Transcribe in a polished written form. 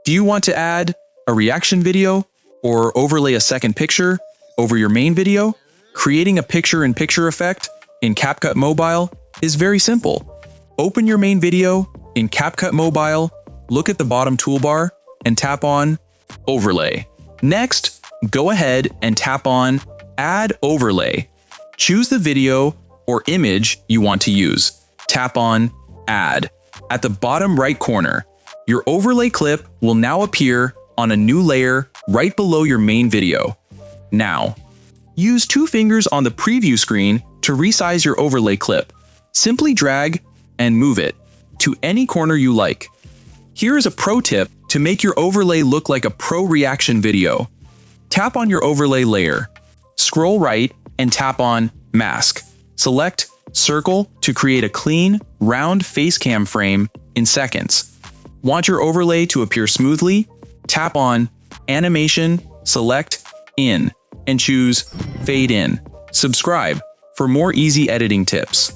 Do you want to add a reaction video or overlay a second picture over your main video? Creating a picture-in-picture effect in CapCut Mobile is very simple. Open your main video in CapCut Mobile, look at the bottom toolbar, and tap on Overlay. Next, go ahead and tap on Add Overlay. Choose the video or image you want to use. Tap on Add. At the bottom right corner, your overlay clip will now appear on a new layer right below your main video. Now, use 2 fingers on the preview screen to resize your overlay clip. Simply drag and move it to any corner you like. Here is a pro tip to make your overlay look like a pro reaction video. Tap on your overlay layer. Scroll right and tap on Mask. Select Circle to create a clean, round facecam frame in seconds. Want your overlay to appear smoothly? Tap on Animation, select In, and choose Fade In. Subscribe for more easy editing tips.